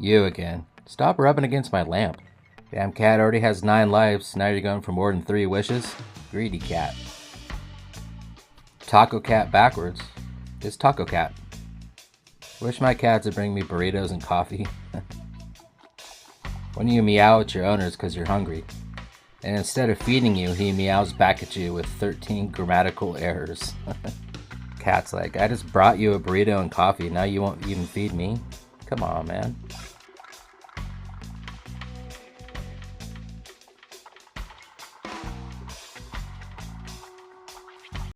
You again. Stop rubbing against my lamp. Damn cat already has 9 lives, now you're going for more than 3 wishes? Greedy cat. Taco cat backwards. It's taco cat. Wish my cat would bring me burritos and coffee. When you meow at your owners because you're hungry, and instead of feeding you, he meows back at you with 13 grammatical errors. Cat's like, I just brought you a burrito and coffee, now you won't even feed me? Come on, man.